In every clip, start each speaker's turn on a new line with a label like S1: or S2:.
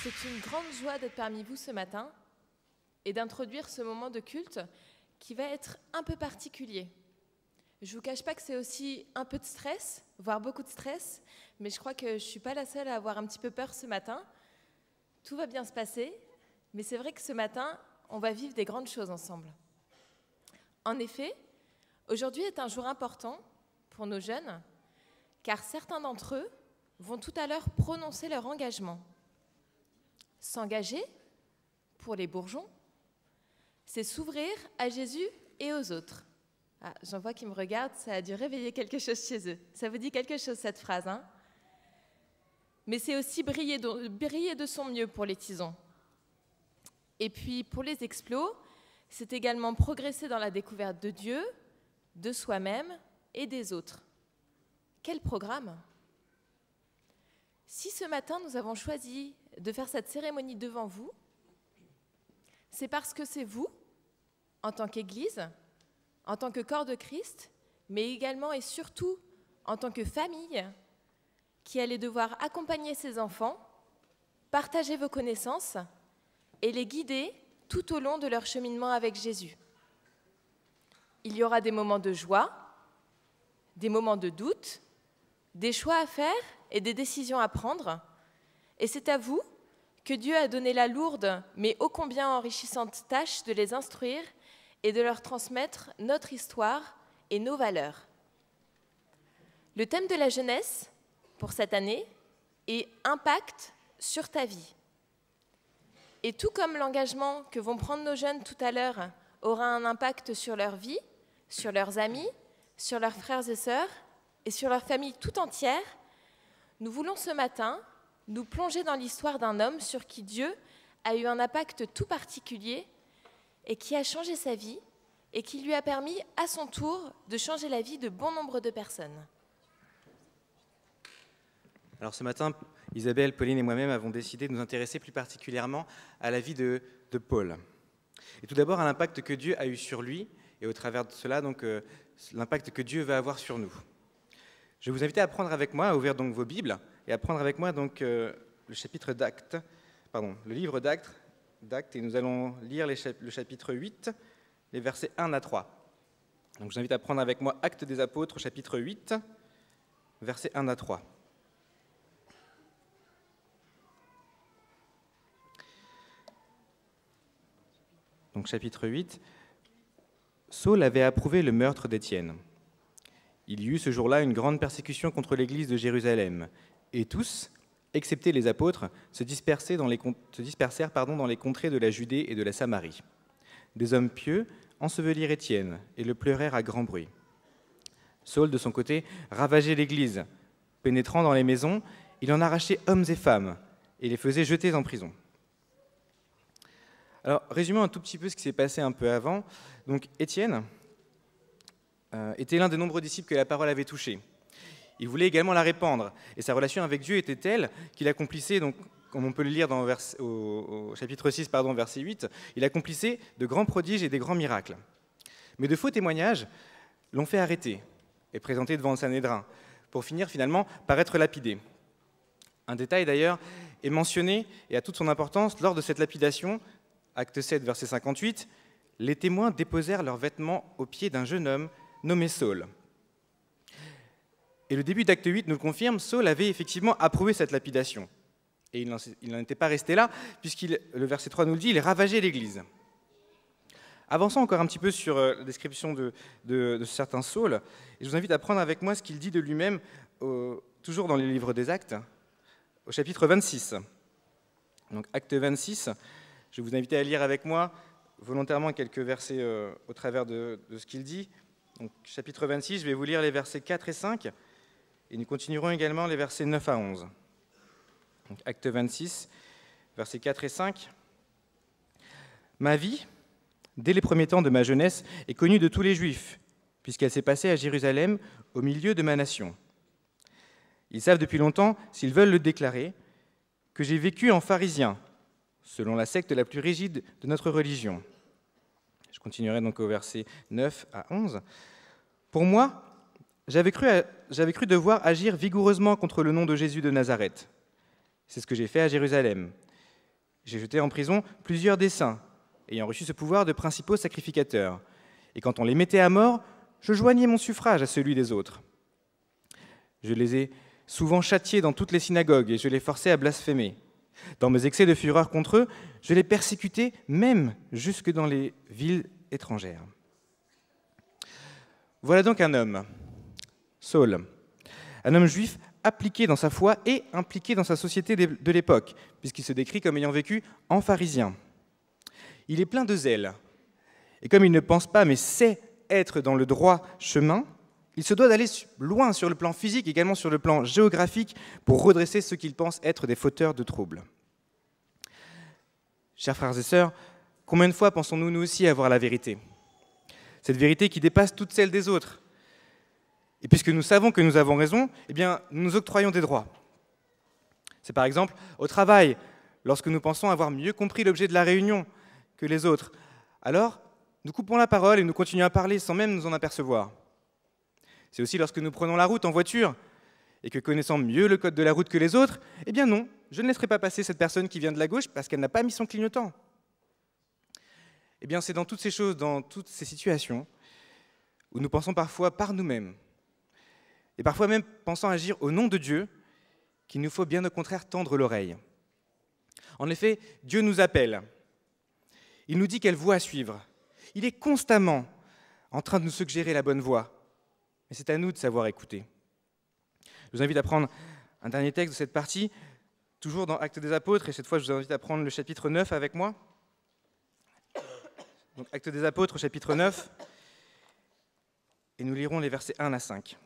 S1: C'est une grande joie d'être parmi vous ce matin et d'introduire ce moment de culte qui va être un peu particulier. Je ne vous cache pas que c'est aussi un peu de stress, voire beaucoup de stress, mais je crois que je ne suis pas la seule à avoir un petit peu peur ce matin. Tout va bien se passer, mais c'est vrai que ce matin, on va vivre des grandes choses ensemble. En effet, aujourd'hui est un jour important pour nos jeunes, car certains d'entre eux vont tout à l'heure prononcer leur engagement. S'engager, pour les bourgeons, c'est s'ouvrir à Jésus et aux autres. Ah, j'en vois qui me regardent, ça a dû réveiller quelque chose chez eux. Ça vous dit quelque chose cette phrase, hein? Mais c'est aussi briller de son mieux pour les tisons. Et puis pour les explos, c'est également progresser dans la découverte de Dieu, de soi-même et des autres. Quel programme! Si ce matin nous avons choisi de faire cette cérémonie devant vous, c'est parce que c'est vous, en tant qu'Église, en tant que corps de Christ, mais également et surtout en tant que famille, qui allez devoir accompagner ces enfants, partager vos connaissances et les guider tout au long de leur cheminement avec Jésus. Il y aura des moments de joie, des moments de doute, des choix à faire et des décisions à prendre. Et c'est à vous que Dieu a donné la lourde, mais ô combien enrichissante tâche de les instruire et de leur transmettre notre histoire et nos valeurs. Le thème de la jeunesse, pour cette année, est « Impact sur ta vie ». Et tout comme l'engagement que vont prendre nos jeunes tout à l'heure aura un impact sur leur vie, sur leurs amis, sur leurs frères et sœurs et sur leur famille tout entière, nous voulons ce matin nous plonger dans l'histoire d'un homme sur qui Dieu a eu un impact tout particulier et qui a changé sa vie et qui lui a permis à son tour de changer la vie de bon nombre de personnes.
S2: Alors ce matin, Isabelle, Pauline et moi-même avons décidé de nous intéresser plus particulièrement à la vie de Paul. Et tout d'abord à l'impact que Dieu a eu sur lui et au travers de cela, donc, l'impact que Dieu va avoir sur nous. Je vais vous inviter à prendre avec moi, à ouvrir donc vos Bibles et à prendre avec moi donc, le livre d'Actes, et nous allons lire le chapitre 8, les versets 1 à 3. Donc je vous invite à prendre avec moi Actes des Apôtres, chapitre 8, versets 1 à 3. Donc chapitre 8, Saul avait approuvé le meurtre d'Étienne. Il y eut ce jour-là une grande persécution contre l'église de Jérusalem, et tous, excepté les apôtres, se dispersèrent dans les contrées de la Judée et de la Samarie. Des hommes pieux ensevelirent Étienne et le pleurèrent à grand bruit. Saul, de son côté, ravageait l'église. Pénétrant dans les maisons, il en arrachait hommes et femmes et les faisait jeter en prison. Alors, résumons un tout petit peu ce qui s'est passé un peu avant. Donc, Étienne était l'un des nombreux disciples que la parole avait touché. Il voulait également la répandre, et sa relation avec Dieu était telle qu'il accomplissait, donc, comme on peut le lire au chapitre 6, verset 8, il accomplissait de grands prodiges et des grands miracles. Mais de faux témoignages l'ont fait arrêter et présenter devant le Sanhédrin, pour finir finalement par être lapidé. Un détail d'ailleurs est mentionné et a toute son importance lors de cette lapidation. Acte 7, verset 58, les témoins déposèrent leurs vêtements aux pieds d'un jeune homme nommé Saul. Et le début d'Acte 8 nous le confirme, Saul avait effectivement approuvé cette lapidation. Et il n'en était pas resté là, le verset 3 nous le dit, il ravageait l'église. Avançons encore un petit peu sur la description de certains Saul, et je vous invite à prendre avec moi ce qu'il dit de lui-même, toujours dans les livres des Actes, au chapitre 26. Donc Acte 26, je vais vous inviter à lire avec moi volontairement quelques versets au travers de ce qu'il dit. Donc, chapitre 26, je vais vous lire les versets 4 et 5, et nous continuerons également les versets 9 à 11. Donc, Acte 26, versets 4 et 5. « Ma vie, dès les premiers temps de ma jeunesse, est connue de tous les Juifs, puisqu'elle s'est passée à Jérusalem, au milieu de ma nation. Ils savent depuis longtemps, s'ils veulent le déclarer, que j'ai vécu en pharisien, selon la secte la plus rigide de notre religion. » Je continuerai donc au verset 9 à 11. « Pour moi, j'avais cru devoir agir vigoureusement contre le nom de Jésus de Nazareth. C'est ce que j'ai fait à Jérusalem. J'ai jeté en prison plusieurs des saints, ayant reçu ce pouvoir de principaux sacrificateurs. Et quand on les mettait à mort, je joignais mon suffrage à celui des autres. Je les ai souvent châtiés dans toutes les synagogues et je les forçais à blasphémer. Dans mes excès de fureur contre eux, je les persécutais même jusque dans les villes étrangères. Voilà donc un homme, Saul, un homme juif appliqué dans sa foi et impliqué dans sa société de l'époque, puisqu'il se décrit comme ayant vécu en pharisien. Il est plein de zèle, et comme il ne pense pas mais sait être dans le droit chemin, il se doit d'aller loin sur le plan physique, également sur le plan géographique, pour redresser ceux qu'il pense être des fauteurs de troubles. Chers frères et sœurs, combien de fois pensons-nous nous aussi avoir la vérité ? Cette vérité qui dépasse toutes celles des autres. Et puisque nous savons que nous avons raison, eh bien, nous nous octroyons des droits. C'est par exemple au travail, lorsque nous pensons avoir mieux compris l'objet de la réunion que les autres. Alors, nous coupons la parole et nous continuons à parler sans même nous en apercevoir. C'est aussi lorsque nous prenons la route en voiture et que connaissant mieux le code de la route que les autres, eh bien non, je ne laisserai pas passer cette personne qui vient de la gauche parce qu'elle n'a pas mis son clignotant. Eh bien, c'est dans toutes ces choses, dans toutes ces situations, où nous pensons parfois par nous-mêmes, et parfois même pensant agir au nom de Dieu, qu'il nous faut bien au contraire tendre l'oreille. En effet, Dieu nous appelle. Il nous dit quelle voie suivre. Il est constamment en train de nous suggérer la bonne voie. Mais c'est à nous de savoir écouter. Je vous invite à prendre un dernier texte de cette partie, toujours dans Actes des Apôtres, et cette fois je vous invite à prendre le chapitre 9 avec moi. Donc Actes des Apôtres, chapitre 9, et nous lirons les versets 1 à 5.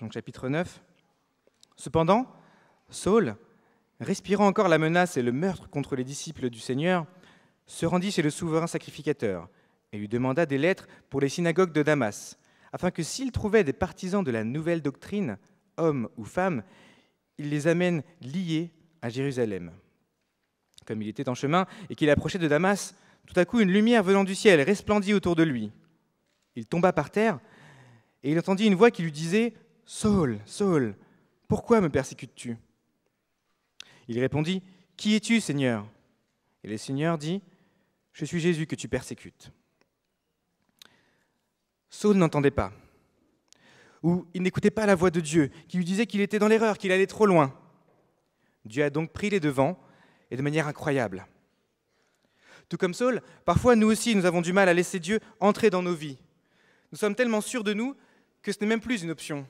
S2: Donc chapitre 9. Cependant, Saul, respirant encore la menace et le meurtre contre les disciples du Seigneur, se rendit chez le souverain sacrificateur et lui demanda des lettres pour les synagogues de Damas, afin que s'il trouvait des partisans de la nouvelle doctrine, hommes ou femmes, il les amène liés à Jérusalem. Comme il était en chemin et qu'il approchait de Damas, tout à coup une lumière venant du ciel resplendit autour de lui. Il tomba par terre et il entendit une voix qui lui disait « Saul, Saul, pourquoi me persécutes-tu » Il répondit « Qui es-tu, Seigneur » Et le Seigneur dit « Je suis Jésus que tu persécutes. » Saul n'entendait pas, ou il n'écoutait pas la voix de Dieu, qui lui disait qu'il était dans l'erreur, qu'il allait trop loin. Dieu a donc pris les devants, et de manière incroyable. Tout comme Saul, parfois nous aussi nous avons du mal à laisser Dieu entrer dans nos vies. Nous sommes tellement sûrs de nous que ce n'est même plus une option.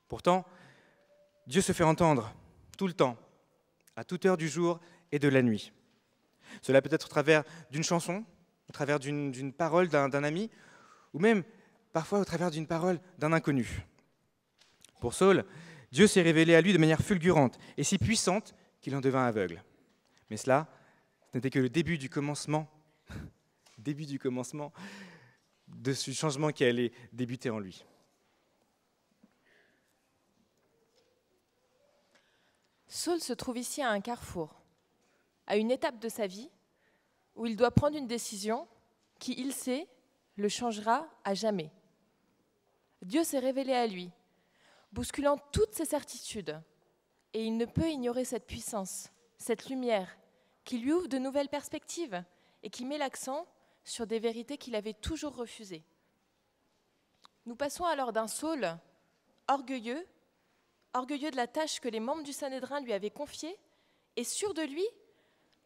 S2: Pourtant, Dieu se fait entendre tout le temps, à toute heure du jour et de la nuit. Cela peut être au travers d'une chanson, au travers d'une parole d'un ami, ou même parfois au travers d'une parole d'un inconnu. Pour Saul, Dieu s'est révélé à lui de manière fulgurante et si puissante qu'il en devint aveugle. Mais cela, ce n'était que le début du commencement de ce changement qui allait débuter en lui.
S1: Saul se trouve ici à un carrefour, à une étape de sa vie où il doit prendre une décision qui, il sait, le changera à jamais. Dieu s'est révélé à lui, bousculant toutes ses certitudes, et il ne peut ignorer cette puissance, cette lumière, qui lui ouvre de nouvelles perspectives et qui met l'accent sur des vérités qu'il avait toujours refusées. Nous passons alors d'un Saul orgueilleux de la tâche que les membres du Sanhédrin lui avaient confiée, et sûr de lui,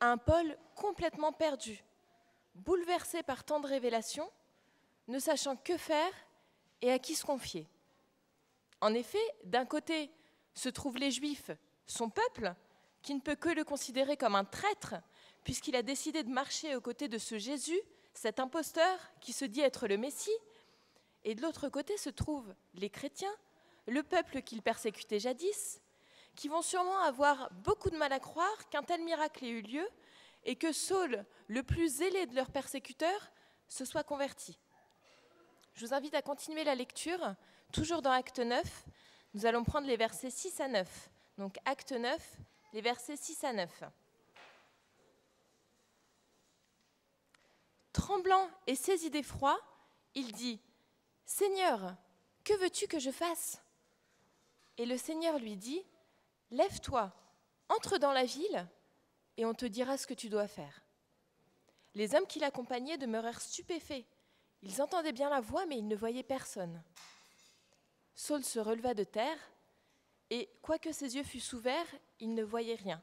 S1: à un Paul complètement perdu, bouleversé par tant de révélations, ne sachant que faire et à qui se confier. En effet, d'un côté se trouvent les Juifs, son peuple, qui ne peut que le considérer comme un traître, puisqu'il a décidé de marcher aux côtés de ce Jésus, cet imposteur qui se dit être le Messie. Et de l'autre côté se trouvent les chrétiens, le peuple qu'il persécutait jadis, qui vont sûrement avoir beaucoup de mal à croire qu'un tel miracle ait eu lieu et que Saul, le plus zélé de leurs persécuteurs, se soit converti. Je vous invite à continuer la lecture, toujours dans Acte 9. Nous allons prendre les versets 6 à 9. Donc Acte 9, les versets 6 à 9. Tremblant et saisi d'effroi, il dit « Seigneur, que veux-tu que je fasse ?» Et le Seigneur lui dit Lève-toi, entre dans la ville, et on te dira ce que tu dois faire. » Les hommes qui l'accompagnaient demeurèrent stupéfaits. Ils entendaient bien la voix, mais ils ne voyaient personne. Saul se releva de terre, et quoique ses yeux fussent ouverts, il ne voyait rien.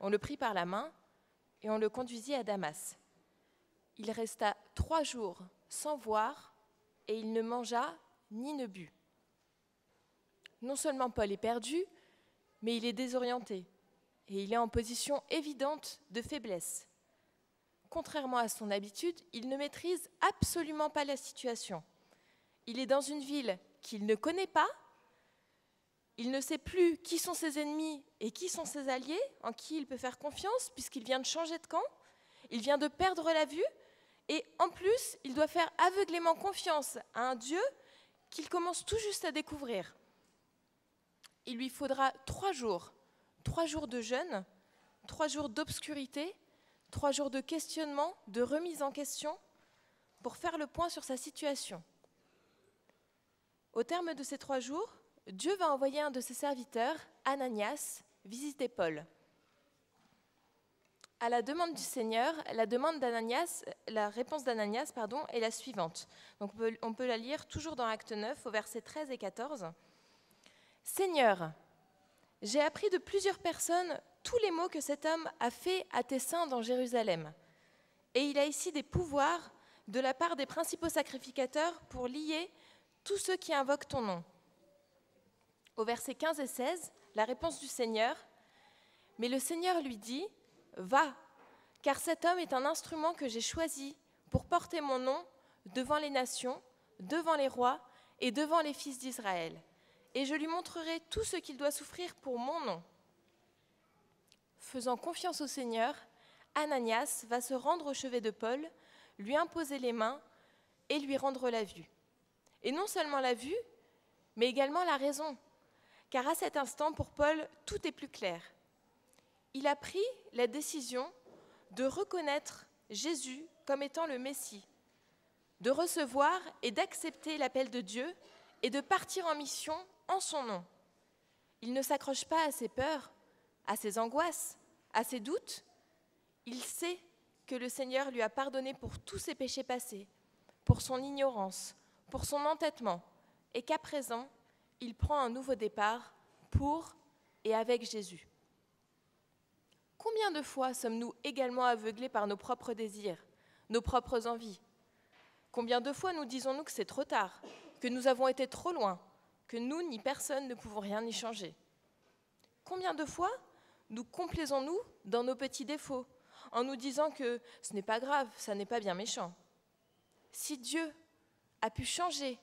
S1: On le prit par la main, et on le conduisit à Damas. Il resta 3 jours sans voir, et il ne mangea ni ne but. Non seulement Paul est perdu, mais il est désorienté, et il est en position évidente de faiblesse. Contrairement à son habitude, il ne maîtrise absolument pas la situation. Il est dans une ville qu'il ne connaît pas, il ne sait plus qui sont ses ennemis et qui sont ses alliés, en qui il peut faire confiance, puisqu'il vient de changer de camp, il vient de perdre la vue, et en plus, il doit faire aveuglément confiance à un Dieu qu'il commence tout juste à découvrir. Il lui faudra 3 jours, 3 jours de jeûne, 3 jours d'obscurité, 3 jours de questionnement, de remise en question, pour faire le point sur sa situation. Au terme de ces 3 jours, Dieu va envoyer un de ses serviteurs, Ananias, visiter Paul. À la demande du Seigneur, la réponse d'Ananias est la suivante. Donc on peut la lire toujours dans Acte 9, au versets 13 et 14. « Seigneur, j'ai appris de plusieurs personnes tous les maux que cet homme a fait à tes saints dans Jérusalem. Et il a ici des pouvoirs de la part des principaux sacrificateurs pour lier tous ceux qui invoquent ton nom. » Au verset 15 et 16, la réponse du Seigneur. « Mais le Seigneur lui dit, va, car cet homme est un instrument que j'ai choisi pour porter mon nom devant les nations, devant les rois et devant les fils d'Israël. Et je lui montrerai tout ce qu'il doit souffrir pour mon nom. » Faisant confiance au Seigneur, Ananias va se rendre au chevet de Paul, lui imposer les mains et lui rendre la vue. Et non seulement la vue, mais également la raison, car à cet instant, pour Paul, tout est plus clair. Il a pris la décision de reconnaître Jésus comme étant le Messie, de recevoir et d'accepter l'appel de Dieu et de partir en mission en son nom. Il ne s'accroche pas à ses peurs, à ses angoisses, à ses doutes. Il sait que le Seigneur lui a pardonné pour tous ses péchés passés, pour son ignorance, pour son entêtement, et qu'à présent, il prend un nouveau départ pour et avec Jésus. Combien de fois sommes-nous également aveuglés par nos propres désirs, nos propres envies ? Combien de fois nous disons-nous que c'est trop tard, que nous avons été trop loin, que nous ni personne ne pouvons rien y changer ? Combien de fois nous complaisons-nous dans nos petits défauts, en nous disant que ce n'est pas grave, ça n'est pas bien méchant ? Si Dieu a pu changer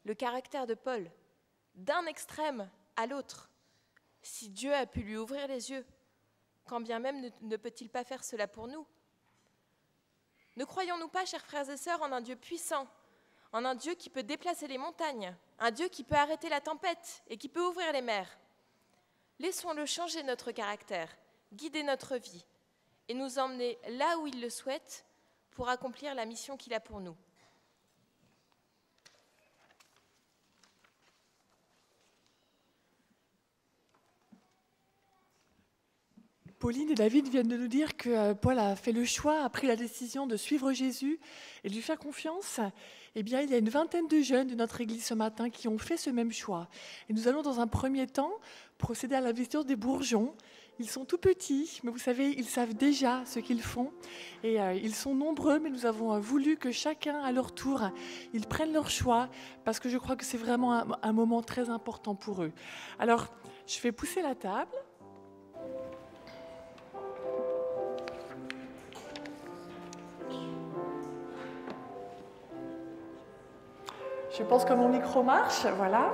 S1: le caractère de Paul d'un extrême à l'autre, si Dieu a pu lui ouvrir les yeux, quand bien même ne peut-il pas faire cela pour nous ? Ne croyons-nous pas, chers frères et sœurs, en un Dieu puissant, en un Dieu qui peut déplacer les montagnes, un Dieu qui peut arrêter la tempête et qui peut ouvrir les mers ? Laissons-le changer notre caractère, guider notre vie et nous emmener là où il le souhaite pour accomplir la mission qu'il a pour nous.
S3: Pauline et David viennent de nous dire que Paul a fait le choix, a pris la décision de suivre Jésus et de lui faire confiance. Eh bien, il y a une vingtaine de jeunes de notre église ce matin qui ont fait ce même choix. Et nous allons dans un premier temps procéder à la visitation des bourgeons. Ils sont tout petits, mais vous savez, ils savent déjà ce qu'ils font. Et ils sont nombreux, mais nous avons voulu que chacun, à leur tour, ils prennent leur choix, parce que je crois que c'est vraiment un moment très important pour eux. Alors, je vais pousser la table. Je pense que mon micro marche, voilà.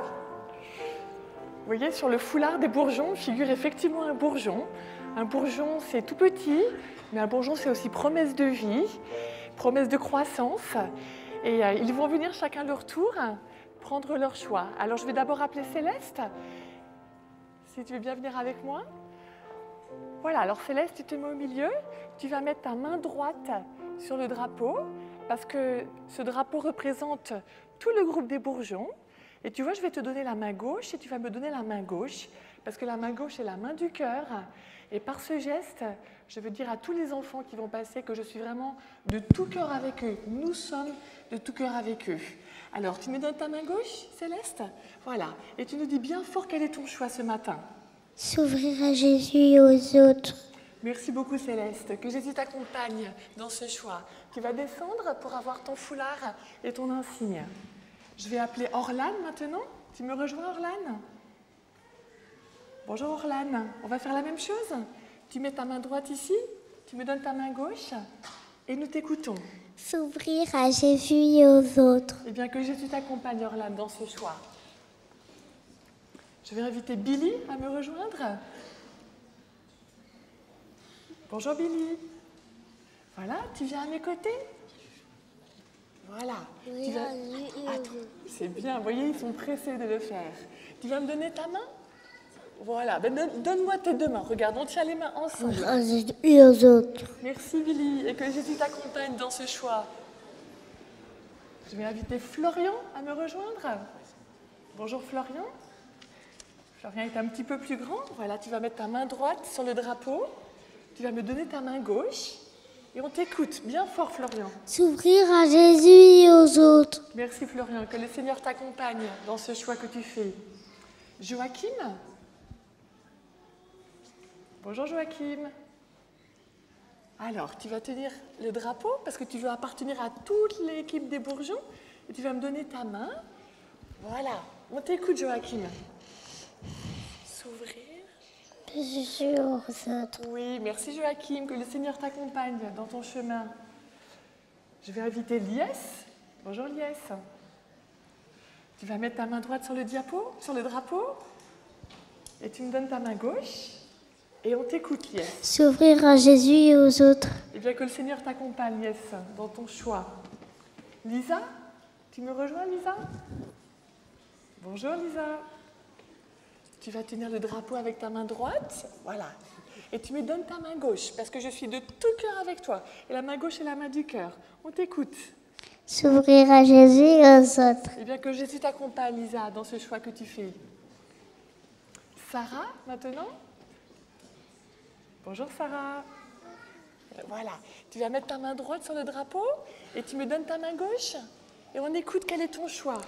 S3: Vous voyez, sur le foulard des bourgeons figure effectivement un bourgeon. Un bourgeon, c'est tout petit, mais un bourgeon, c'est aussi promesse de vie, promesse de croissance. Et ils vont venir chacun leur tour prendre leur choix. Alors, je vais d'abord appeler Céleste, si tu veux bien venir avec moi. Voilà, alors Céleste, tu te mets au milieu. Tu vas mettre ta main droite sur le drapeau, parce que ce drapeau représente tout le groupe des bourgeons. Et tu vois, je vais te donner la main gauche et tu vas me donner la main gauche. parce que la main gauche est la main du cœur. Et par ce geste, je veux dire à tous les enfants qui vont passer que je suis vraiment de tout cœur avec eux. Nous sommes de tout cœur avec eux. Alors, tu me donnes ta main gauche, Céleste? Voilà. Et tu nous dis bien fort quel est ton choix ce matin.
S4: S'ouvrir à Jésus et aux autres.
S3: Merci beaucoup, Céleste. Que Jésus t'accompagne dans ce choix. Tu vas descendre pour avoir ton foulard et ton insigne. Je vais appeler Orlane maintenant. Tu me rejoins, Orlane? Bonjour, Orlane. On va faire la même chose. Tu mets ta main droite ici, tu me donnes ta main gauche et nous t'écoutons.
S4: S'ouvrir à Jésus et aux autres.
S3: Eh bien, que Jésus t'accompagne, Orlane, dans ce choix. Je vais inviter Billy à me rejoindre. Bonjour, Billy. Voilà, tu viens à mes côtés? Voilà.
S4: Oui,
S3: Attends, c'est bien, vous voyez, ils sont pressés de le faire. Tu vas me donner ta main? Voilà, ben donne-moi tes deux mains. Regarde, on tient les mains ensemble.
S4: à Jésus et aux autres.
S3: Merci, Billy, et que Jésus t'accompagne dans ce choix. Je vais inviter Florian à me rejoindre. Bonjour, Florian. Florian est un petit peu plus grand. Voilà, tu vas mettre ta main droite sur le drapeau. Tu vas me donner ta main gauche. Et on t'écoute bien fort, Florian.
S4: S'ouvrir à Jésus et aux autres.
S3: Merci, Florian. Que le Seigneur t'accompagne dans ce choix que tu fais. Joachim. Bonjour, Joachim. Alors, tu vas tenir le drapeau parce que tu veux appartenir à toute l'équipe des bourgeons. Et tu vas me donner ta main. Voilà. On t'écoute, Joachim. S'ouvrir.
S4: Jésus et aux autres.
S3: Oui, merci Joachim, que le Seigneur t'accompagne dans ton chemin. Je vais inviter Lies. Bonjour Lies. Tu vas mettre ta main droite sur le drapeau, et tu me donnes ta main gauche, et on t'écoute Lies.
S4: S'ouvrir à Jésus et aux autres.
S3: Et bien que le Seigneur t'accompagne Lies, dans ton choix. Lisa, tu me rejoins Lisa? Bonjour Lisa. Tu vas tenir le drapeau avec ta main droite, voilà. Et tu me donnes ta main gauche, parce que je suis de tout cœur avec toi. Et la main gauche est la main du cœur. On t'écoute.
S4: S'ouvrir à Jésus et aux autres.
S3: Eh bien, que Jésus t'accompagne, Lisa, dans ce choix que tu fais. Sarah, maintenant? Bonjour Sarah. Voilà. Tu vas mettre ta main droite sur le drapeau, et tu me donnes ta main gauche. Et on écoute quel est ton choix.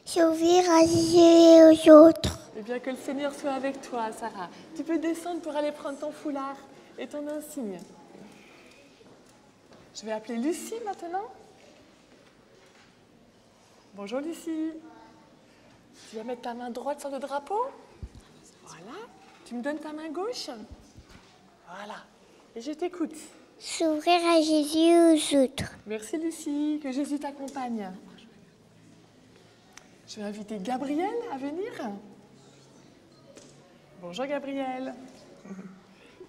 S4: S'ouvrir à Jésus et aux autres.
S3: Eh bien, que le Seigneur soit avec toi, Sarah. Tu peux descendre pour aller prendre ton foulard et ton insigne. Je vais appeler Lucie maintenant. Bonjour Lucie. Tu vas mettre ta main droite sur le drapeau. Voilà. Tu me donnes ta main gauche. Voilà. Et je t'écoute.
S4: S'ouvrir à Jésus et aux autres.
S3: Merci Lucie. Que Jésus t'accompagne. Je vais inviter Gabriel à venir. Bonjour Gabriel.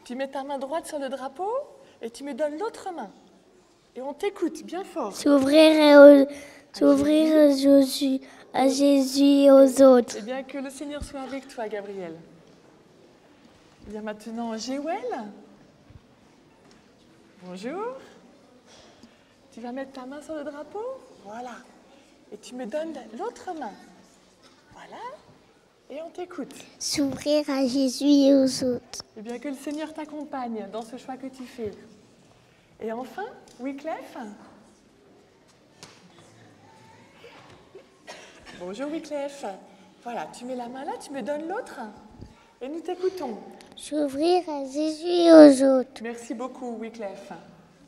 S3: Tu mets ta main droite sur le drapeau et tu me donnes l'autre main. Et on t'écoute bien fort.
S4: S'ouvrir à Jésus et aux autres.
S3: Eh bien, que le Seigneur soit avec toi, Gabriel. Il y a maintenant Jéwel. Bonjour. Tu vas mettre ta main sur le drapeau. Voilà. Et tu me donnes l'autre main. Voilà. Et on t'écoute.
S4: S'ouvrir à Jésus et aux autres.
S3: Eh bien, que le Seigneur t'accompagne dans ce choix que tu fais. Et enfin, Wyclef. Bonjour Wyclef. Voilà, tu mets la main là, tu me donnes l'autre. Et nous t'écoutons.
S4: S'ouvrir à Jésus et aux autres.
S3: Merci beaucoup, Wyclef.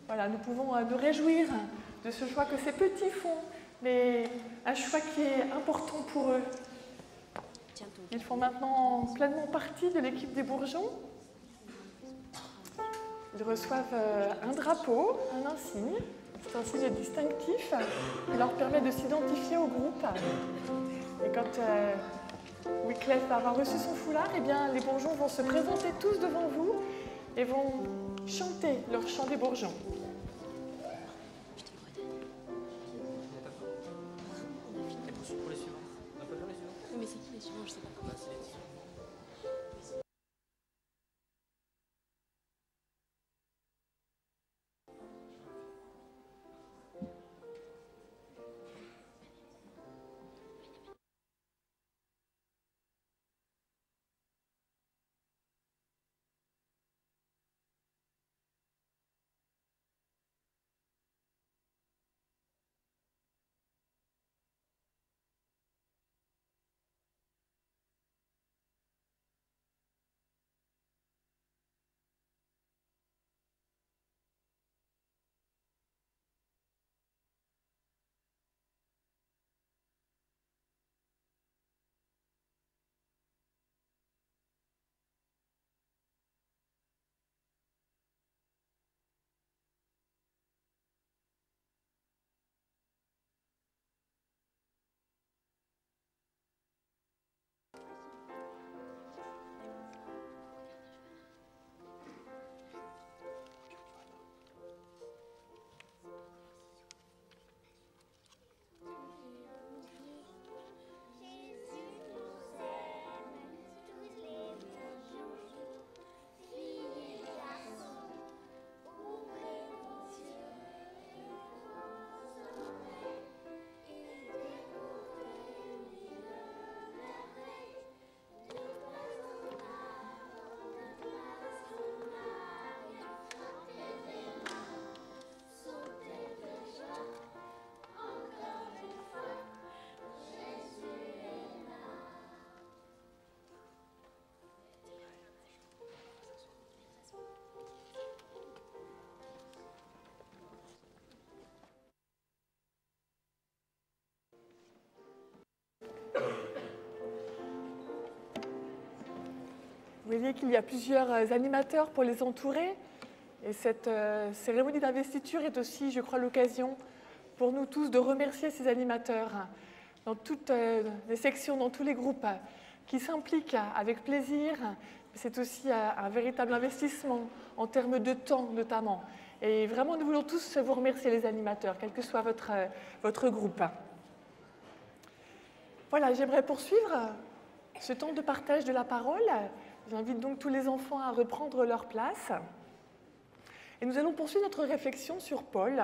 S3: Voilà, nous pouvons nous réjouir de ce choix que ces petits font, mais un choix qui est important pour eux. Ils font maintenant pleinement partie de l'équipe des bourgeons. Ils reçoivent un drapeau, un insigne. C'est un signe distinctif qui leur permet de s'identifier au groupe. Et quand Wyclef va avoir reçu son foulard, eh bien, les bourgeons vont se présenter tous devant vous et vont chanter leur chant des bourgeons.
S1: Mais c'est qui les suivants? Je sais pas.
S3: Vous voyez qu'il y a plusieurs animateurs pour les entourer. Et cette cérémonie d'investiture est aussi, je crois, l'occasion pour nous tous de remercier ces animateurs dans toutes les sections, dans tous les groupes, qui s'impliquent avec plaisir. C'est aussi un véritable investissement en termes de temps, notamment. Et vraiment, nous voulons tous vous remercier, les animateurs, quel que soit votre groupe. Voilà, j'aimerais poursuivre ce temps de partage de la parole. J'invite donc tous les enfants à reprendre leur place. Et nous allons poursuivre notre réflexion sur Paul.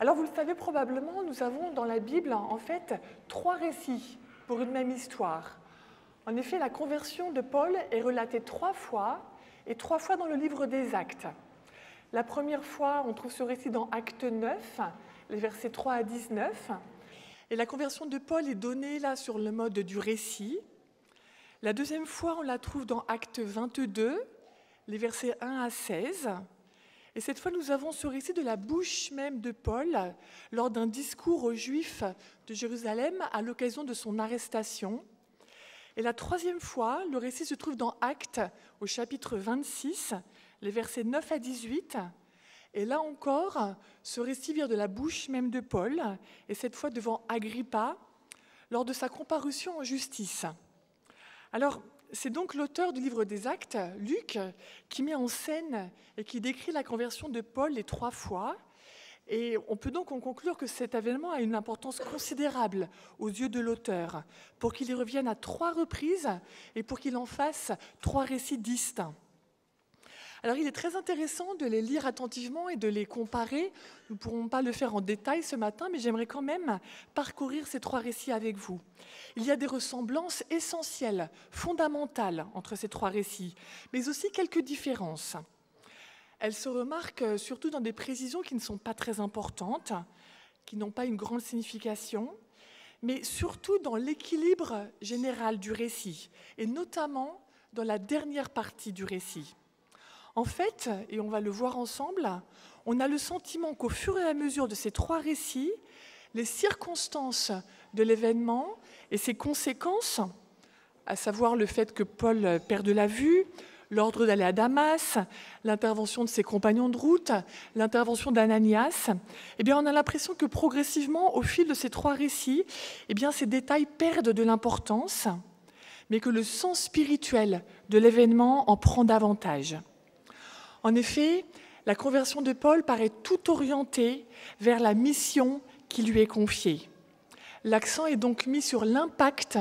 S3: Alors, vous le savez probablement, nous avons dans la Bible, en fait, 3 récits pour une même histoire. En effet, la conversion de Paul est relatée 3 fois, et 3 fois dans le livre des Actes. La première fois, on trouve ce récit dans Acte 9, les versets 3 à 19. Et la conversion de Paul est donnée là sur le mode du récit. La deuxième fois, on la trouve dans Acte 22, les versets 1 à 16. Et cette fois, nous avons ce récit de la bouche même de Paul lors d'un discours aux Juifs de Jérusalem à l'occasion de son arrestation. Et la troisième fois, le récit se trouve dans Actes, au chapitre 26, les versets 9 à 18. Et là encore, ce récit vient de la bouche même de Paul, et cette fois devant Agrippa, lors de sa comparution en justice. Alors, c'est donc l'auteur du livre des Actes, Luc, qui met en scène et qui décrit la conversion de Paul les 3 fois. Et on peut donc en conclure que cet événement a une importance considérable aux yeux de l'auteur, pour qu'il y revienne à 3 reprises et pour qu'il en fasse 3 récits distincts. Alors il est très intéressant de les lire attentivement et de les comparer. Nous ne pourrons pas le faire en détail ce matin, mais j'aimerais quand même parcourir ces 3 récits avec vous. Il y a des ressemblances essentielles, fondamentales entre ces 3 récits, mais aussi quelques différences. Elles se remarquent surtout dans des précisions qui ne sont pas très importantes, qui n'ont pas une grande signification, mais surtout dans l'équilibre général du récit, et notamment dans la dernière partie du récit. En fait, et on va le voir ensemble, on a le sentiment qu'au fur et à mesure de ces 3 récits, les circonstances de l'événement et ses conséquences, à savoir le fait que Paul perde la vue, l'ordre d'aller à Damas, l'intervention de ses compagnons de route, l'intervention d'Ananias, eh bien, on a l'impression que progressivement, au fil de ces 3 récits, eh bien, ces détails perdent de l'importance, mais que le sens spirituel de l'événement en prend davantage. En effet, la conversion de Paul paraît tout orientée vers la mission qui lui est confiée. L'accent est donc mis sur l'impact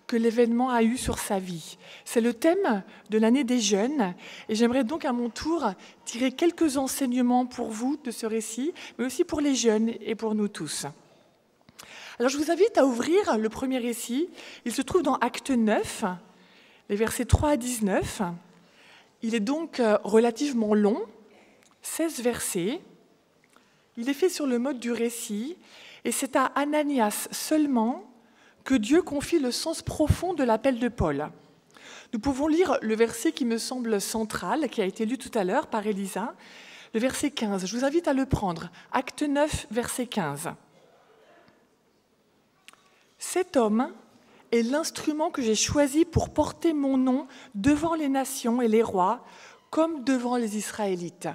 S3: que l'événement a eu sur sa vie. C'est le thème de l'année des jeunes, et j'aimerais donc à mon tour tirer quelques enseignements pour vous de ce récit, mais aussi pour les jeunes et pour nous tous. Alors je vous invite à ouvrir le premier récit. Il se trouve dans Acte 9, les versets 3 à 19. Il est donc relativement long, 16 versets. Il est fait sur le mode du récit, et c'est à Ananias seulement que Dieu confie le sens profond de l'appel de Paul. Nous pouvons lire le verset qui me semble central, qui a été lu tout à l'heure par Elisa, le verset 15. Je vous invite à le prendre. Acte 9, verset 15. « Cet homme est l'instrument que j'ai choisi pour porter mon nom devant les nations et les rois, comme devant les Israélites. »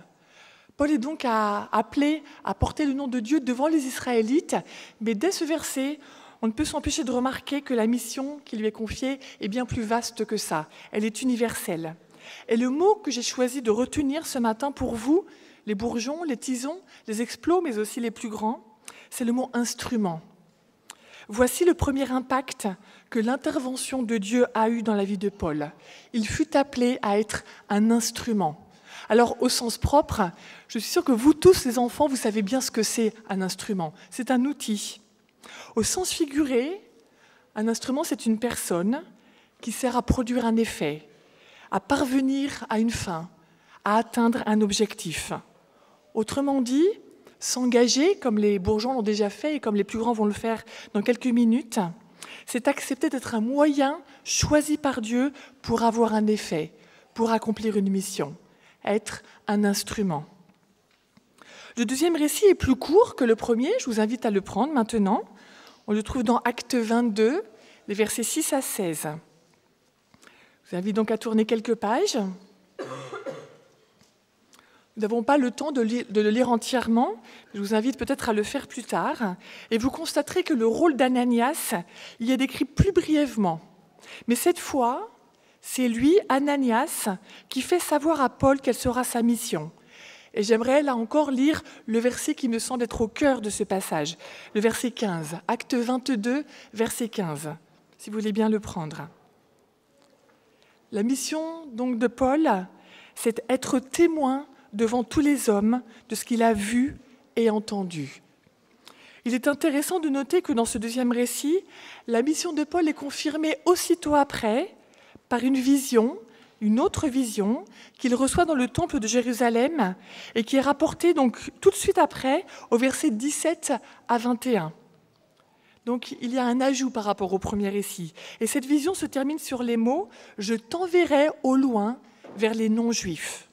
S3: Paul est donc appelé à porter le nom de Dieu devant les Israélites, mais dès ce verset, on ne peut s'empêcher de remarquer que la mission qui lui est confiée est bien plus vaste que ça. Elle est universelle. Et le mot que j'ai choisi de retenir ce matin pour vous, les bourgeons, les tisons, les explos, mais aussi les plus grands, c'est le mot « instrument ». Voici le premier impact que l'intervention de Dieu a eu dans la vie de Paul. Il fut appelé à être un instrument. Alors, au sens propre, je suis sûre que vous tous, les enfants, vous savez bien ce que c'est un instrument. C'est un outil. Au sens figuré, un instrument, c'est une personne qui sert à produire un effet, à parvenir à une fin, à atteindre un objectif. Autrement dit, s'engager, comme les bourgeons l'ont déjà fait et comme les plus grands vont le faire dans quelques minutes, c'est accepter d'être un moyen choisi par Dieu pour avoir un effet, pour accomplir une mission, être un instrument. Le deuxième récit est plus court que le premier, je vous invite à le prendre maintenant. On le trouve dans Acte 22, les versets 6 à 16. vous invite donc à tourner quelques pages. Nous n'avons pas le temps de le lire entièrement. Je vous invite peut-être à le faire plus tard. Et vous constaterez que le rôle d'Ananias y est décrit plus brièvement. Mais cette fois, c'est lui, Ananias, qui fait savoir à Paul quelle sera sa mission. Et j'aimerais là encore lire le verset qui me semble être au cœur de ce passage, le verset 15, Acte 22, verset 15, si vous voulez bien le prendre. La mission donc de Paul, c'est être témoin devant tous les hommes de ce qu'il a vu et entendu. Il est intéressant de noter que dans ce deuxième récit, la mission de Paul est confirmée aussitôt après par une autre vision qu'il reçoit dans le temple de Jérusalem et qui est rapportée donc tout de suite après au verset 17 à 21. Donc il y a un ajout par rapport au premier récit. Et cette vision se termine sur les mots « Je t'enverrai au loin vers les non-juifs ».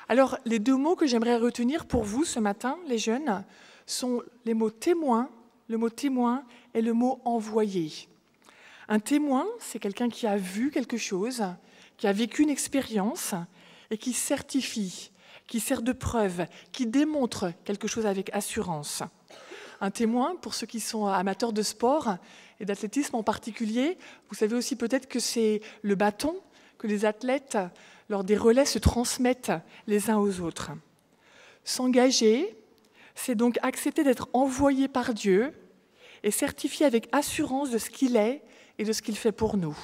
S3: Alors, les deux mots que j'aimerais retenir pour vous ce matin, les jeunes, sont les mots témoin, le mot témoin et le mot envoyé. Un témoin, c'est quelqu'un qui a vu quelque chose, qui a vécu une expérience et qui certifie, qui sert de preuve, qui démontre quelque chose avec assurance. Un témoin, pour ceux qui sont amateurs de sport et d'athlétisme en particulier, vous savez aussi peut-être que c'est le bâton que les athlètes, lors des relais, se transmettent les uns aux autres. S'engager, c'est donc accepter d'être envoyé par Dieu et certifier avec assurance de ce qu'il est et de ce qu'il fait pour nous.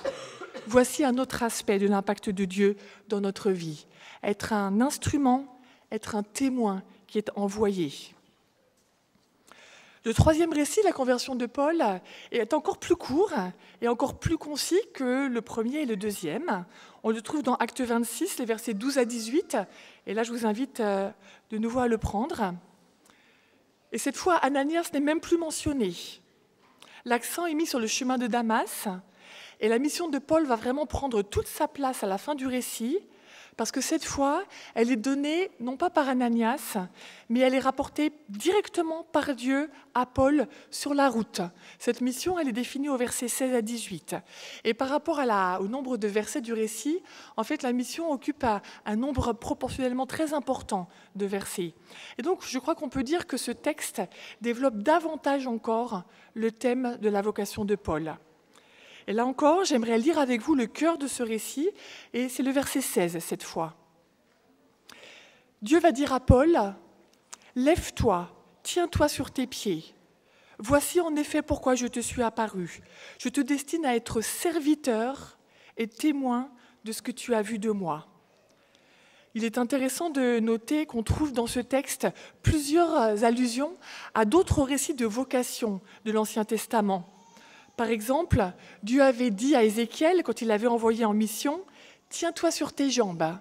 S3: Voici un autre aspect de l'impact de Dieu dans notre vie. Être un instrument, être un témoin qui est envoyé. Le troisième récit, la conversion de Paul, est encore plus court et encore plus concis que le premier et le deuxième. On le trouve dans Acte 26, les versets 12 à 18. Et là, je vous invite de nouveau à le prendre. Et cette fois, Ananias n'est même plus mentionné. L'accent est mis sur le chemin de Damas. Et la mission de Paul va vraiment prendre toute sa place à la fin du récit, parce que cette fois, elle est donnée, non pas par Ananias, mais elle est rapportée directement par Dieu à Paul sur la route. Cette mission, elle est définie au verset 16 à 18. Et par rapport au nombre de versets du récit, en fait, la mission occupe un nombre proportionnellement très important de versets. Et donc, je crois qu'on peut dire que ce texte développe davantage encore le thème de la vocation de Paul. Et là encore, j'aimerais lire avec vous le cœur de ce récit, et c'est le verset 16 cette fois. Dieu va dire à Paul, « Lève-toi, tiens-toi sur tes pieds. Voici en effet pourquoi je te suis apparu. Je te destine à être serviteur et témoin de ce que tu as vu de moi. » Il est intéressant de noter qu'on trouve dans ce texte plusieurs allusions à d'autres récits de vocation de l'Ancien Testament. Par exemple, Dieu avait dit à Ézéchiel, quand il l'avait envoyé en mission, « Tiens-toi sur tes jambes ».